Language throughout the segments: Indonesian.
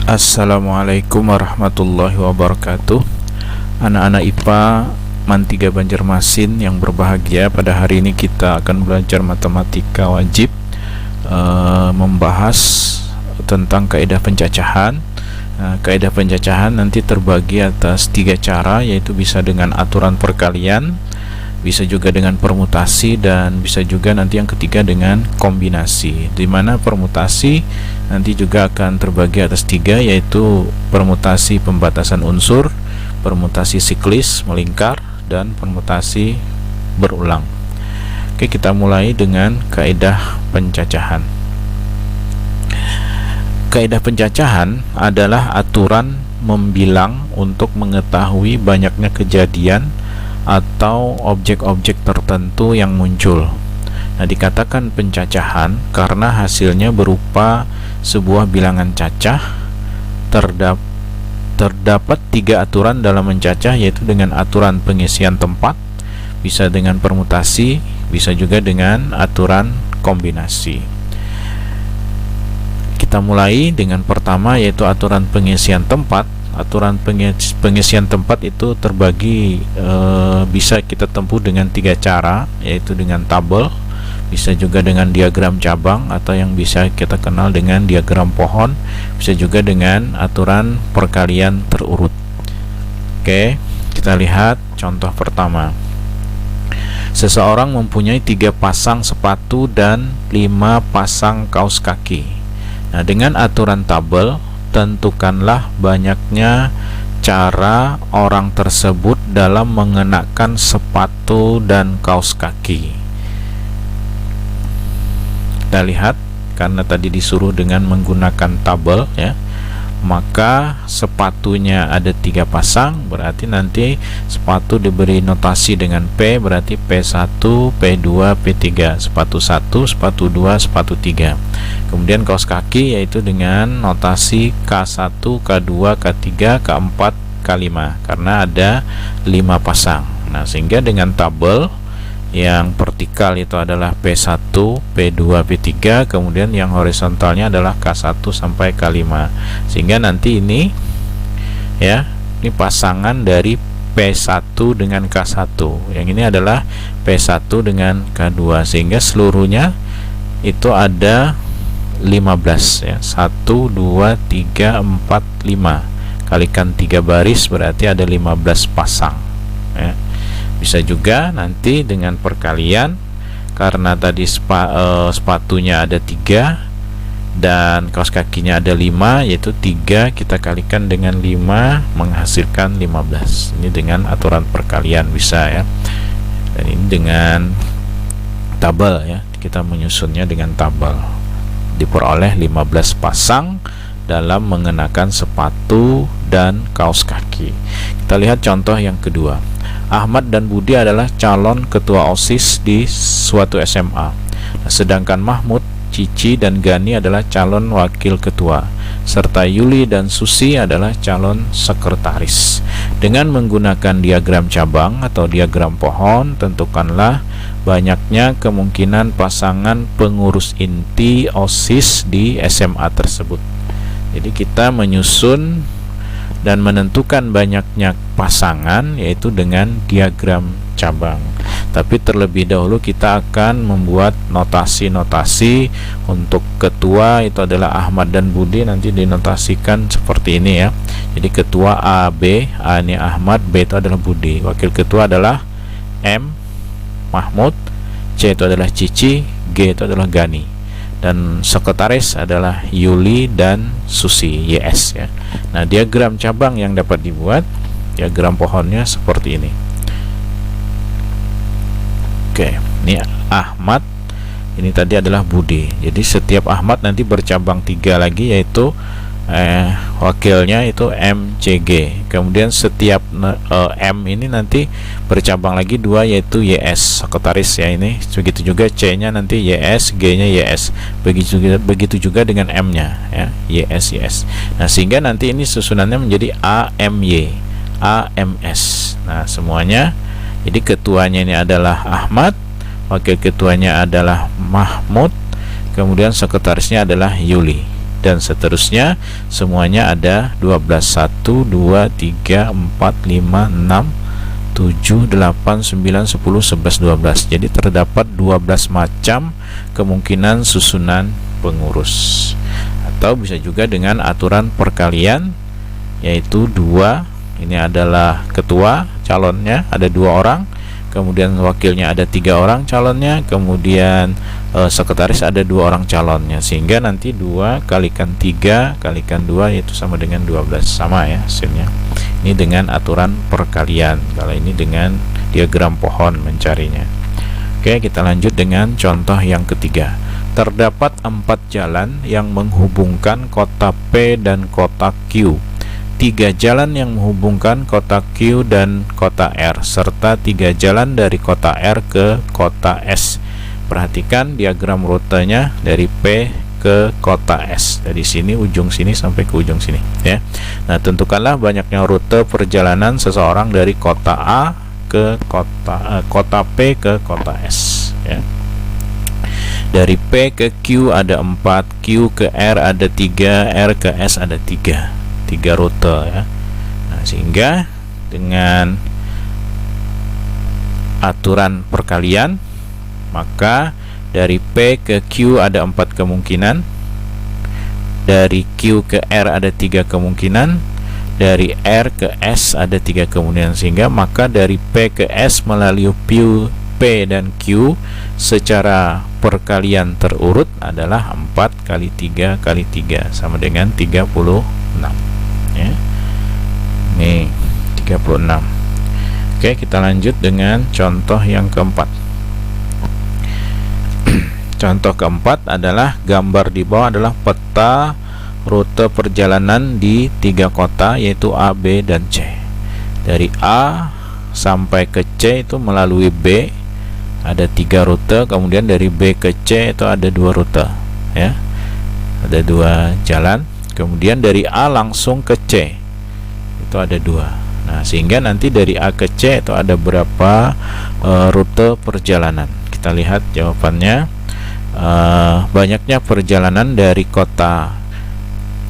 Assalamualaikum warahmatullahi wabarakatuh. Anak-anak IPA MAN 3 Banjarmasin yang berbahagia, pada hari ini kita akan belajar matematika wajib, membahas tentang kaidah pencacahan. Kaidah pencacahan nanti terbagi atas 3 cara, yaitu bisa dengan aturan perkalian, bisa juga dengan permutasi, dan bisa juga nanti yang ketiga dengan kombinasi, di mana permutasi nanti juga akan terbagi atas 3, yaitu permutasi pembatasan unsur, permutasi siklis melingkar, dan permutasi berulang. Oke, kita mulai dengan kaidah pencacahan. Kaidah pencacahan adalah aturan membilang untuk mengetahui banyaknya kejadian atau objek-objek tertentu yang muncul. Nah, dikatakan pencacahan karena hasilnya berupa sebuah bilangan cacah. Terdapat 3 aturan dalam mencacah, yaitu dengan aturan pengisian tempat, bisa dengan permutasi, bisa juga dengan aturan kombinasi. Kita mulai dengan pertama, yaitu aturan pengisian tempat. Aturan pengisian tempat itu terbagi, bisa kita tempuh dengan 3 cara, yaitu dengan tabel, bisa juga dengan diagram cabang, atau yang bisa kita kenal dengan diagram pohon, bisa juga dengan aturan perkalian terurut. Oke, kita lihat contoh pertama. Seseorang mempunyai 3 pasang sepatu dan 5 pasang kaos kaki. Nah, dengan aturan tabel, tentukanlah banyaknya cara orang tersebut dalam mengenakan sepatu dan kaos kaki. Kita lihat, karena tadi disuruh dengan menggunakan tabel, ya, maka sepatunya ada 3 pasang, berarti nanti sepatu diberi notasi dengan P, berarti P1, P2, P3, sepatu 1, sepatu 2, sepatu 3. Kemudian kaos kaki yaitu dengan notasi K1, K2, K3, K4, K5, karena ada 5 pasang. Nah, sehingga dengan tabel yang vertikal itu adalah P1, P2, P3, kemudian yang horizontalnya adalah K1 sampai K5. Sehingga nanti ini, ya, ini pasangan dari P1 dengan K1. Yang ini adalah P1 dengan K2, sehingga seluruhnya itu ada 15, ya. 1 2 3 4 5 kalikan 3 baris, berarti ada 15 pasang, ya. Bisa juga nanti dengan perkalian, karena tadi sepatunya ada 3 dan kaos kakinya ada 5, yaitu 3 kita kalikan dengan 5 menghasilkan 15. Ini dengan aturan perkalian bisa, ya. Dan ini dengan tabel, ya, kita menyusunnya dengan tabel. Diperoleh 15 pasang dalam mengenakan sepatu dan kaos kaki. Kita lihat contoh yang kedua. Ahmad dan Budi adalah calon ketua OSIS di suatu SMA. Sedangkan Mahmud, Cici, dan Gani adalah calon wakil ketua, serta Yuli dan Susi adalah calon sekretaris. Dengan menggunakan diagram cabang atau diagram pohon, tentukanlah banyaknya kemungkinan pasangan pengurus inti OSIS di SMA tersebut. Jadi kita menyusun dan menentukan banyaknya pasangan, yaitu dengan diagram cabang. Tapi terlebih dahulu kita akan membuat notasi-notasi. Untuk ketua itu adalah Ahmad dan Budi, nanti dinotasikan seperti ini, ya. Jadi ketua A, B, A ini Ahmad, B itu adalah Budi. Wakil ketua adalah M, Mahmud, C itu adalah Cici, G itu adalah Gani, dan sekretaris adalah Yuli dan Susi, YS, ya. Nah, diagram cabang yang dapat dibuat, diagram pohonnya seperti ini. Oke, ini Ahmad, ini tadi adalah Budi. Jadi setiap Ahmad nanti bercabang 3 lagi, yaitu wakilnya itu MCG. Kemudian setiap M ini nanti bercabang lagi 2, yaitu YS, sekretaris, ya. Ini begitu juga C nya nanti YS, G nya YS, begitu juga dengan M nya, ya, YS, YS. Nah, sehingga nanti ini susunannya menjadi AMY, AMS. Nah, semuanya, jadi ketuanya ini adalah Ahmad, wakil ketuanya adalah Mahmud, kemudian sekretarisnya adalah Yuli, dan seterusnya. Semuanya ada 12. 1, 2, 3, 4, 5, 6, 7, 8, 9, 10, 11, 12. Jadi terdapat 12 macam kemungkinan susunan pengurus. Atau bisa juga dengan aturan perkalian, yaitu 2. Ini adalah ketua, calonnya ada 2 orang, kemudian wakilnya ada 3 orang calonnya, kemudian sekretaris ada 2 orang calonnya, sehingga nanti 2 kalikan 3 kalikan 2 yaitu sama dengan 12. Sama ya hasilnya. Ini dengan aturan perkalian, kalau ini dengan diagram pohon mencarinya. Oke, kita lanjut dengan contoh yang ketiga. Terdapat 4 jalan yang menghubungkan kota P dan kota Q, 3 jalan yang menghubungkan kota Q dan kota R, serta 3 jalan dari kota R ke kota S. Perhatikan diagram rutenya dari P ke kota S, dari sini ujung sini sampai ke ujung sini ya. Nah, tentukanlah banyaknya rute perjalanan seseorang dari kota A ke kota P ke kota S ya. Dari P ke Q ada 4, Q ke R ada 3, R ke S ada 3 rute ya. Nah, sehingga dengan aturan perkalian, maka dari P ke Q ada 4 kemungkinan, dari Q ke R ada 3 kemungkinan, dari R ke S ada 3 kemungkinan, sehingga maka dari P ke S melalui P dan Q secara perkalian terurut adalah 4 kali 3 kali 3 sama dengan 36 ya. Nih 36. Oke, kita lanjut dengan contoh yang keempat. Contoh keempat adalah gambar di bawah adalah peta rute perjalanan di 3 kota, yaitu A, B, dan C. Dari A sampai ke C itu melalui B ada 3 rute, kemudian dari B ke C itu ada 2 rute ya, ada 2 jalan. Kemudian dari A langsung ke C itu ada 2. Nah, sehingga nanti dari A ke C itu ada berapa rute perjalanan. Kita lihat jawabannya. Banyaknya perjalanan dari kota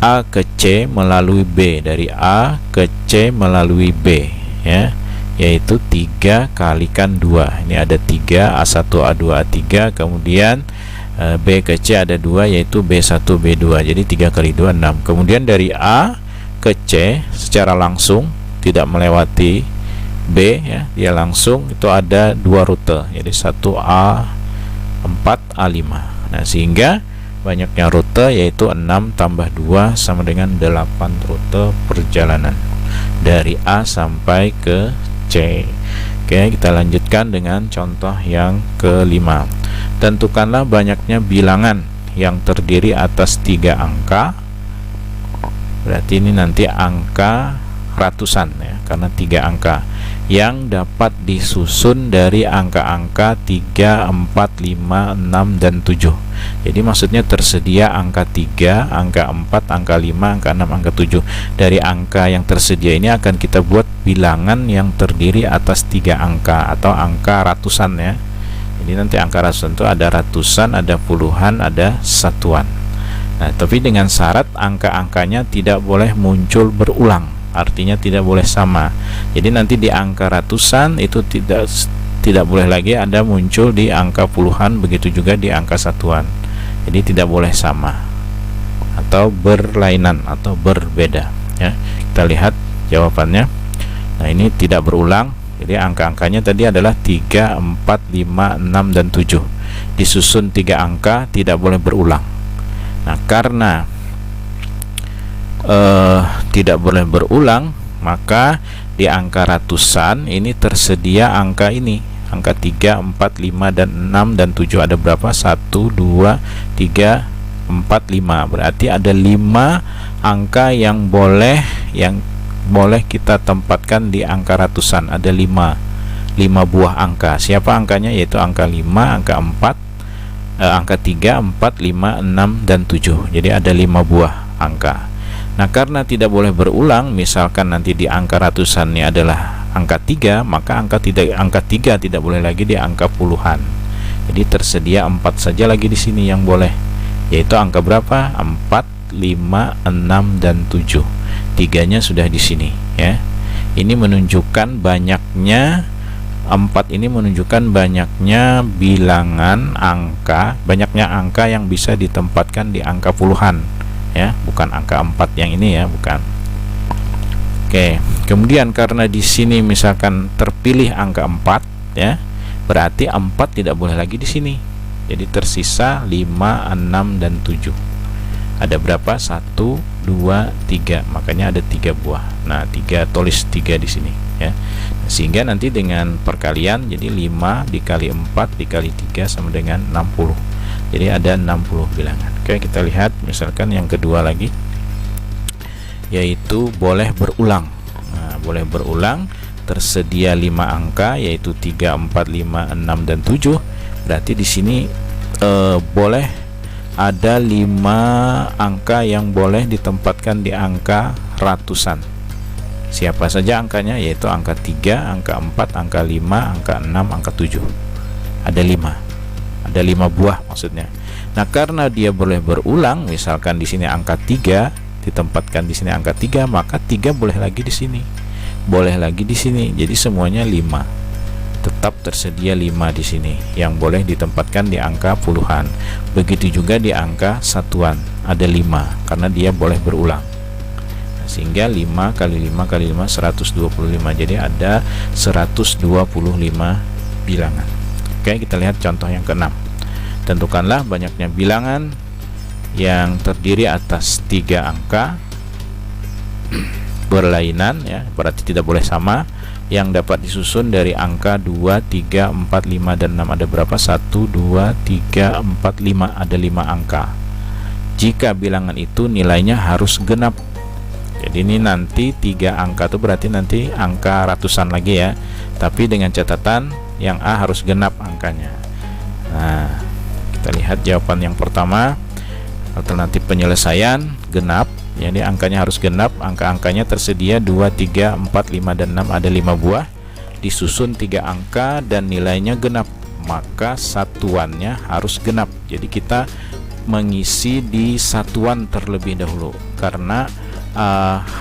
A ke C melalui B, dari A ke C melalui B ya, yaitu 3 kalikan 2. Ini ada 3, A1, A2, A3, kemudian B ke C ada 2, yaitu B1, B2. Jadi 3 kali 2 6. Kemudian dari A ke C secara langsung tidak melewati B ya, dia langsung itu ada 2 rute. Jadi 1A4, A5. Nah, sehingga banyaknya rute yaitu 6 tambah 2 sama dengan 8 rute perjalanan dari A sampai ke C. Oke, kita lanjutkan dengan contoh yang kelima. Tentukanlah banyaknya bilangan yang terdiri atas 3 angka. Berarti ini nanti angka ratusan ya, karena 3 angka yang dapat disusun dari angka-angka 3, 4, 5, 6, dan 7. Jadi maksudnya tersedia angka 3, angka 4, angka 5, angka 6, angka 7. Dari angka yang tersedia ini akan kita buat bilangan yang terdiri atas 3 angka atau angka ratusan ya. Jadi nanti angka ratusan itu ada ratusan, ada puluhan, ada satuan. Nah, tapi dengan syarat angka-angkanya tidak boleh muncul berulang, artinya tidak boleh sama. Jadi nanti di angka ratusan itu tidak boleh lagi ada muncul di angka puluhan, begitu juga di angka satuan. Jadi tidak boleh sama atau berlainan atau berbeda ya. Kita lihat jawabannya. Nah, ini tidak berulang. Jadi angka-angkanya tadi adalah 3, 4, 5, 6, dan 7. Disusun 3 angka, tidak boleh berulang. Nah, karena tidak boleh berulang, maka di angka ratusan ini tersedia angka ini, angka 3, 4, 5, dan 6, dan 7. Ada berapa? 1, 2, 3, 4, 5. Berarti ada 5 angka yang boleh kita tempatkan di angka ratusan. Ada 5 buah angka. Siapa angkanya? Yaitu angka 5, angka 4, angka 3, 4, 5, 6, dan 7. Jadi ada 5 buah angka. Nah, karena tidak boleh berulang, misalkan nanti di angka ratusan ini adalah angka 3, maka angka 3 tidak boleh lagi di angka puluhan. Jadi tersedia 4 saja lagi di sini yang boleh, yaitu angka berapa? 4, 5, 6, dan 7. Tiganya sudah di sini ya. Ini menunjukkan banyaknya 4, ini menunjukkan banyaknya bilangan angka, banyaknya angka yang bisa ditempatkan di angka puluhan ya, bukan angka 4 yang ini ya, bukan. Oke, kemudian karena di sini misalkan terpilih angka 4 ya, berarti 4 tidak boleh lagi di sini. Jadi tersisa 5, 6, dan 7. Ada berapa? 1, 2, 3. Makanya ada 3 buah. Nah, 3, tulis 3 di sini ya. Sehingga nanti dengan perkalian jadi 5 dikali 4 dikali 3 sama dengan 60. Jadi ada 60 bilangan. Oke, kita lihat misalkan yang kedua lagi, yaitu boleh berulang. Nah, boleh berulang, tersedia 5 angka yaitu 3, 4, 5, 6, dan 7. Berarti di sini boleh ada 5 angka yang boleh ditempatkan di angka ratusan. Siapa saja angkanya? Yaitu angka 3, angka 4, angka 5, angka 6, angka 7. Ada 5. Ada 5 buah maksudnya. Nah, karena dia boleh berulang, misalkan di sini angka 3 ditempatkan di sini angka 3, maka 3 boleh lagi di sini. Boleh lagi di sini. Jadi semuanya 5. Tetap tersedia 5 di sini yang boleh ditempatkan di angka puluhan. Begitu juga di angka satuan, ada 5 karena dia boleh berulang. Sehingga 5 kali 5 kali 5 125. Jadi ada 125 bilangan. Oke, kita lihat contoh yang ke-6. Tentukanlah banyaknya bilangan yang terdiri atas 3 angka berlainan ya, berarti tidak boleh sama, yang dapat disusun dari angka 2, 3, 4, 5, dan 6. Ada berapa? 1, 2, 3, 4, 5. Ada 5 angka. Jika bilangan itu nilainya harus genap. Jadi ini nanti 3 angka itu berarti nanti angka ratusan lagi ya, tapi dengan catatan yang A harus genap angkanya. Nah, kita lihat jawaban yang pertama. Alternatif penyelesaian genap, jadi angkanya harus genap. Angka-angkanya tersedia 2, 3, 4, 5, dan 6. Ada 5 buah, disusun 3 angka dan nilainya genap, maka satuannya harus genap. Jadi kita mengisi di satuan terlebih dahulu karena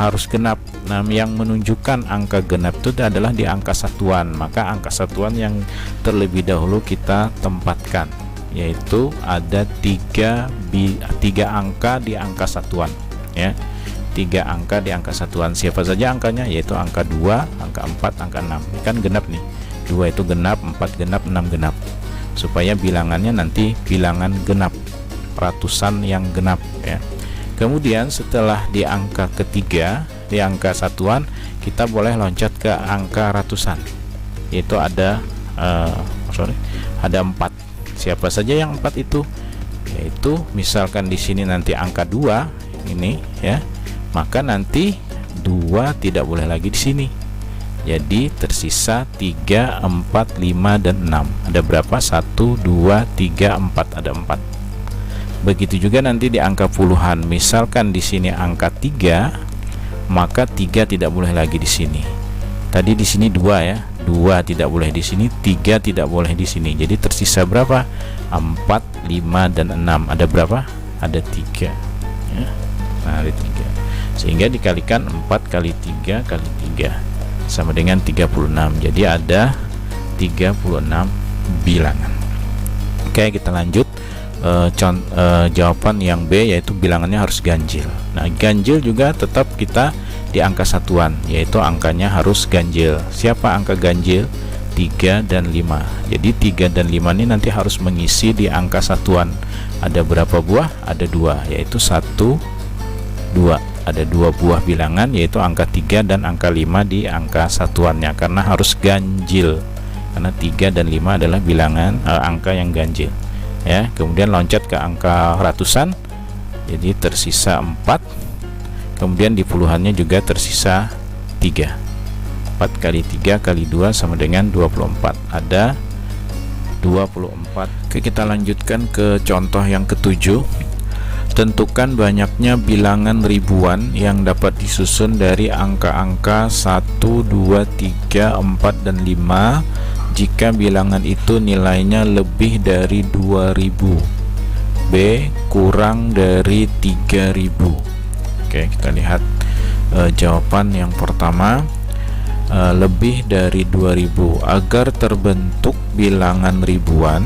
harus genap. Nah, yang menunjukkan angka genap itu adalah di angka satuan, maka angka satuan yang terlebih dahulu kita tempatkan, yaitu ada 3 angka di angka satuan ya. 3 angka di angka satuan. Siapa saja angkanya? Yaitu angka 2, angka 4, angka 6. Ini kan genap nih. 2 itu genap, 4 genap, 6 genap. Supaya bilangannya nanti bilangan genap, ratusan yang genap ya. Kemudian setelah di angka ketiga, di angka satuan, kita boleh loncat ke angka ratusan. Yaitu ada ada 4. Siapa saja yang 4 itu? Yaitu misalkan di sini nanti angka 2 ini ya, maka nanti 2 tidak boleh lagi di sini. Jadi tersisa 3, 4, 5, dan 6. Ada berapa? 1, 2, 3, 4. Ada 4. Begitu juga nanti di angka puluhan. Misalkan di sini angka 3, maka 3 tidak boleh lagi di sini. Tadi di sini 2 ya. 2 tidak boleh di sini, 3 tidak boleh di sini. Jadi tersisa berapa? 4, 5, dan 6. Ada berapa? Ada 3 ya. Nah, ada 3. Sehingga dikalikan 4 kali 3 kali 3 sama dengan 36. Jadi ada 36 bilangan. Oke, kita lanjut. Jawaban yang B, yaitu bilangannya harus ganjil. Nah, ganjil juga tetap kita di angka satuan, yaitu angkanya harus ganjil. Siapa angka ganjil? 3 dan 5. Jadi 3 dan 5 ini nanti harus mengisi di angka satuan. Ada berapa buah? Ada 2, yaitu 1, 2. Ada 2 buah bilangan, yaitu angka 3 dan angka 5 di angka satuannya, karena harus ganjil. Karena 3 dan 5 adalah bilangan angka yang ganjil ya. Kemudian loncat ke angka ratusan, jadi tersisa 4. Kemudian di puluhannya juga tersisa 3. 4 kali 3 kali 2 sama dengan 24. Ada 24. Oke, kita lanjutkan ke contoh yang ke-7. Tentukan banyaknya bilangan ribuan yang dapat disusun dari angka-angka 1, 2, 3, 4, dan 5 jika bilangan itu nilainya lebih dari 2000. B kurang dari 3000. Oke, kita lihat jawaban yang pertama, lebih dari 2000. Agar terbentuk bilangan ribuan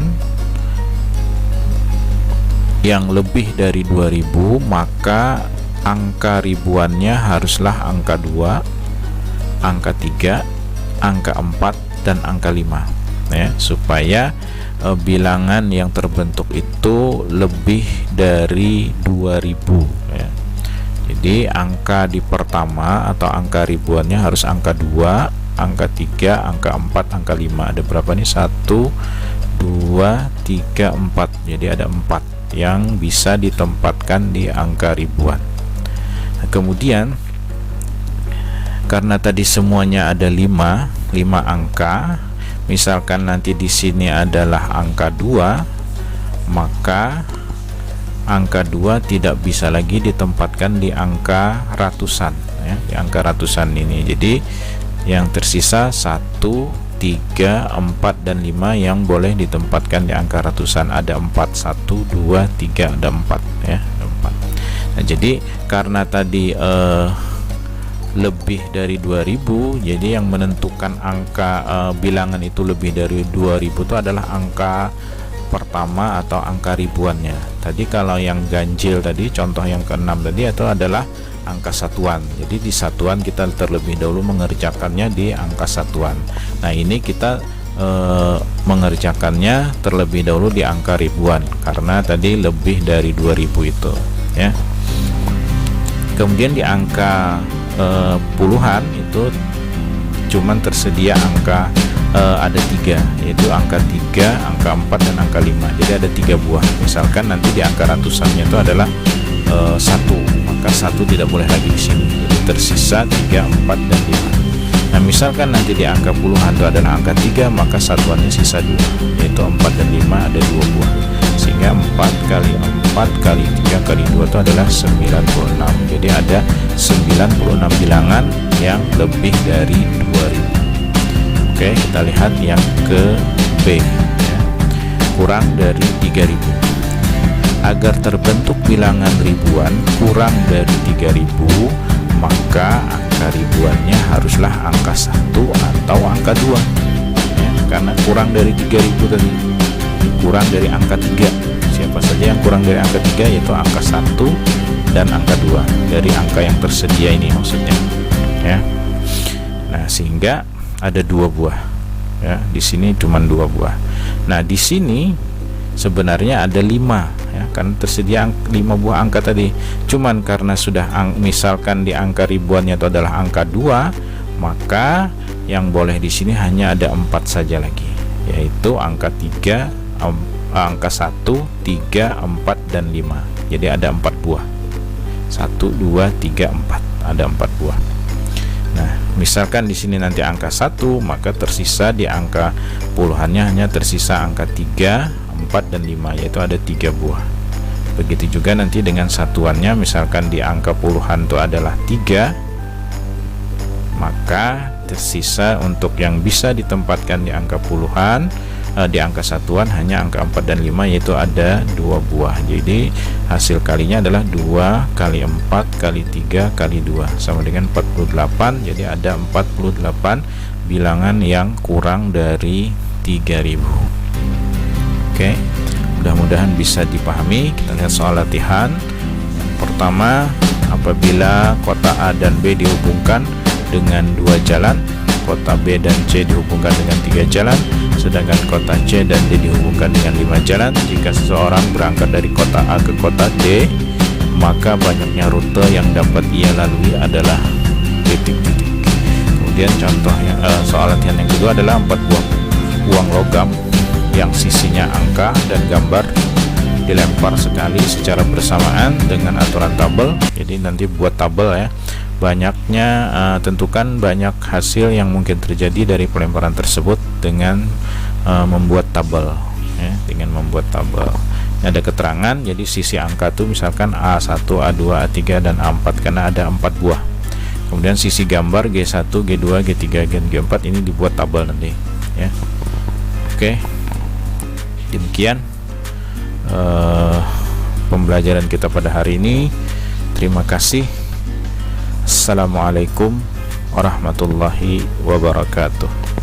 yang lebih dari 2000, maka angka ribuannya haruslah angka 2, angka 3, angka 4, dan angka 5 ya, supaya bilangan yang terbentuk itu lebih dari 2000 ya. Jadi angka di pertama atau angka ribuannya harus angka 2, angka 3, angka 4, angka 5. Ada berapa nih? 1, 2, 3, 4. Jadi ada 4 yang bisa ditempatkan di angka ribuan. Nah, kemudian karena tadi semuanya ada 5 angka, misalkan nanti di sini adalah angka 2, maka angka 2 tidak bisa lagi ditempatkan di angka ratusan ya, di angka ratusan ini. Jadi yang tersisa 1, 3, 4, dan 5 yang boleh ditempatkan di angka ratusan. Ada 4, 1, 2, 3, ada 4 ya, ada 4. Nah, jadi karena tadi lebih dari 2000, jadi yang menentukan angka bilangan itu lebih dari 2000 itu adalah angka pertama atau angka ribuannya. Tadi kalau yang ganjil tadi, contoh yang ke-6 tadi, itu adalah angka satuan. Jadi di satuan kita terlebih dahulu mengerjakannya di angka satuan. Nah, ini kita mengerjakannya terlebih dahulu di angka ribuan karena tadi lebih dari 2000 itu ya. Kemudian di angka puluhan itu cuman tersedia angka ada 3, yaitu angka 3, angka 4, dan angka 5. Jadi ada 3 buah. Misalkan nanti di angka ratusannya itu adalah 1, maka 1 tidak boleh lagi di sini. Jadi tersisa 3, 4, dan 5. Nah, misalkan nanti di angka puluhan itu adalah angka 3, maka satuannya sisa 2, yaitu 4 dan 5, ada 2 buah. Sehingga 4 kali 4 kali 3 kali 2 itu adalah 96. Jadi ada 96 bilangan yang lebih dari 2000. Oke, kita lihat yang ke B ya. Kurang dari 3000. Agar terbentuk bilangan ribuan kurang dari 3000, maka angka ribuannya haruslah angka 1 atau angka 2 ya, karena kurang dari 3000 tadi, kurang dari angka 3. Siapa saja yang kurang dari angka 3, yaitu angka 1 dan angka 2 dari angka yang tersedia ini maksudnya ya. Nah, sehingga ada 2 buah ya, di sini cuma 2 buah. Nah, di sini sebenarnya ada 5 ya, kan tersedia 5 buah angka tadi. Cuman karena sudah misalkan di angka ribuannya itu adalah angka 2, maka yang boleh di sini hanya ada 4 saja lagi, yaitu angka 3, angka 1, 3, 4, dan 5. Jadi ada 4 buah. 1, 2, 3, 4. Ada 4 buah. Nah, misalkan di sini nanti angka 1, maka tersisa di angka puluhannya hanya tersisa angka 3, 4, dan 5, yaitu ada 3 buah. Begitu juga nanti dengan satuannya, misalkan di angka puluhan itu adalah 3, maka tersisa untuk yang bisa ditempatkan di angka puluhan, di angka satuan hanya angka 4 dan 5, yaitu ada 2 buah. Jadi hasil kalinya adalah 2 kali 4 kali 3 kali 2 sama dengan 48. Jadi ada 48 bilangan yang kurang dari 3000. Oke, mudah-mudahan bisa dipahami. Kita lihat soal latihan. Pertama, apabila kota A dan B dihubungkan dengan 2 jalan, kota B dan C dihubungkan dengan 3 jalan, sedangkan kota C dan D dihubungkan dengan 5 jalan. Jika seseorang berangkat dari kota A ke kota D, maka banyaknya rute yang dapat ia lalui adalah titik-titik. Kemudian contoh yang soal latihan yang kedua adalah 4 buah uang logam yang sisinya angka dan gambar dilempar sekali secara bersamaan dengan aturan tabel. Jadi nanti buat tabel ya. Banyaknya tentukan banyak hasil yang mungkin terjadi dari pelemparan tersebut dengan membuat tabel ya, dengan membuat tabel. Ini ada keterangan, jadi sisi angka itu misalkan A1, A2, A3, dan A4 karena ada 4 buah. Kemudian sisi gambar G1, G2, G3, G4 ini dibuat tabel nanti ya. Oke, demikian pembelajaran kita pada hari ini. Terima kasih. Assalamualaikum warahmatullahi wabarakatuh.